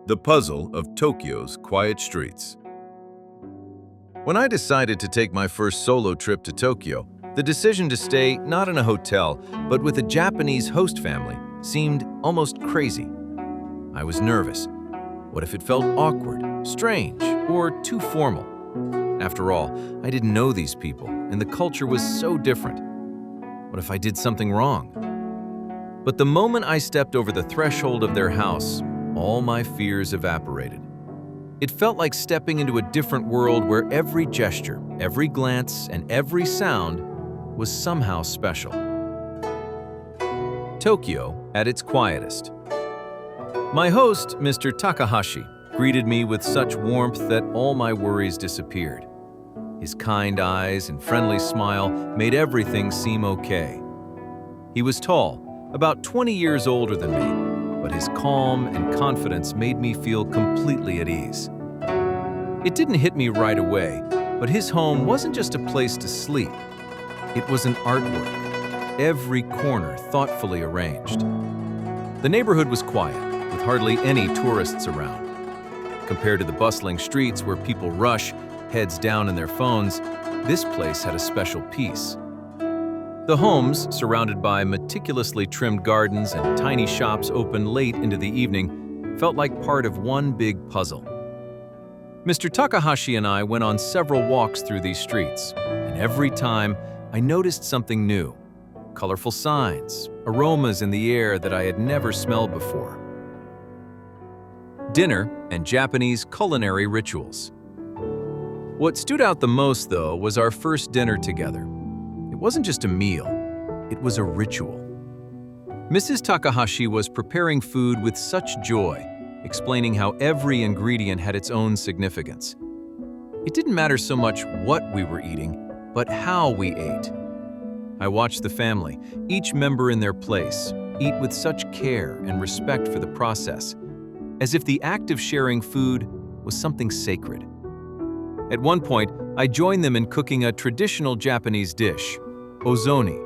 The puzzle of Tokyo's quiet streets. When I decided to take my first solo trip to Tokyo, the decision to stay not in a hotel, but with a Japanese host family seemed almost crazy. I was nervous. What if it felt awkward, strange, or too formal? After all, I didn't know these people, and the culture was so different. What if I did something wrong? But the moment I stepped over the threshold of their house, all my fears evaporated. It felt like stepping into a different world where every gesture, every glance, and every sound was somehow special. Tokyo at its quietest. My host, Mr. Takahashi, greeted me with such warmth that all my worries disappeared. His kind eyes and friendly smile made everything seem okay. He was tall, about 20 years older than me, but his calm and confidence made me feel completely at ease. It didn't hit me right away, but his home wasn't just a place to sleep. It was an artwork, every corner thoughtfully arranged. The neighborhood was quiet, with hardly any tourists around. Compared to the bustling streets where people rush, heads down in their phones, this place had a special peace. The homes, surrounded by meticulously trimmed gardens and tiny shops open late into the evening, felt like part of one big puzzle. Mr. Takahashi and I went on several walks through these streets, and every time I noticed something new. Colorful signs, aromas in the air that I had never smelled before. Dinner and Japanese culinary rituals. What stood out the most, though, was our first dinner together. It wasn't just a meal, it was a ritual. Mrs. Takahashi was preparing food with such joy, explaining how every ingredient had its own significance. It didn't matter so much what we were eating, but how we ate. I watched the family, each member in their place, eat with such care and respect for the process, as if the act of sharing food was something sacred. At one point, I joined them in cooking a traditional Japanese dish, ozoni,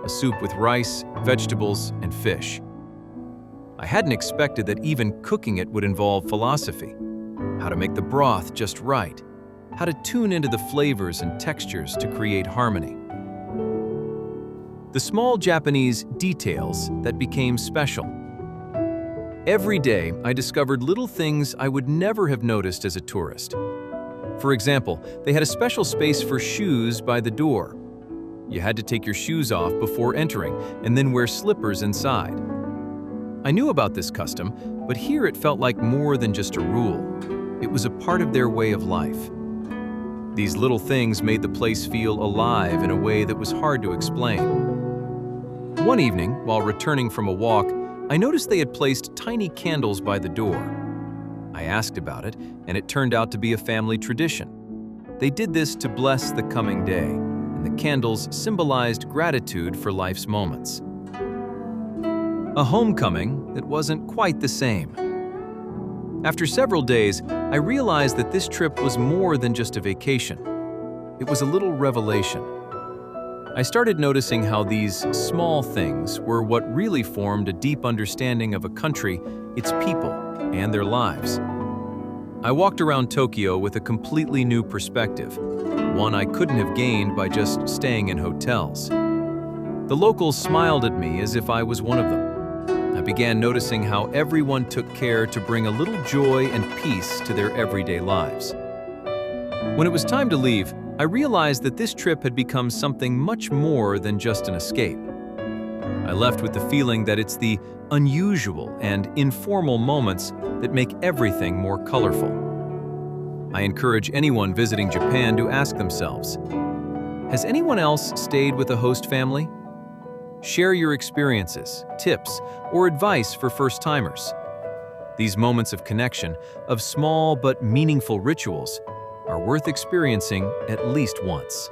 a soup with rice, vegetables, and fish. I hadn't expected that even cooking it would involve philosophy, how to make the broth just right, how to tune into the flavors and textures to create harmony. The small Japanese details that became special. Every day, I discovered little things I would never have noticed as a tourist. For example, they had a special space for shoes by the door. You had to take your shoes off before entering and then wear slippers inside. I knew about this custom, but here it felt like more than just a rule. It was a part of their way of life. These little things made the place feel alive in a way that was hard to explain. One evening, while returning from a walk, I noticed they had placed tiny candles by the door. I asked about it, and it turned out to be a family tradition. They did this to bless the coming day, and the candles symbolized gratitude for life's moments. A homecoming that wasn't quite the same. After several days, I realized that this trip was more than just a vacation. It was a little revelation. I started noticing how these small things were what really formed a deep understanding of a country, its people, and their lives. I walked around Tokyo with a completely new perspective, one I couldn't have gained by just staying in hotels. The locals smiled at me as if I was one of them. I began noticing how everyone took care to bring a little joy and peace to their everyday lives. When it was time to leave, I realized that this trip had become something much more than just an escape. I left with the feeling that it's the unusual and informal moments that make everything more colorful. I encourage anyone visiting Japan to ask themselves, has anyone else stayed with a host family? Share your experiences, tips, or advice for first-timers. These moments of connection, of small but meaningful rituals, are worth experiencing at least once.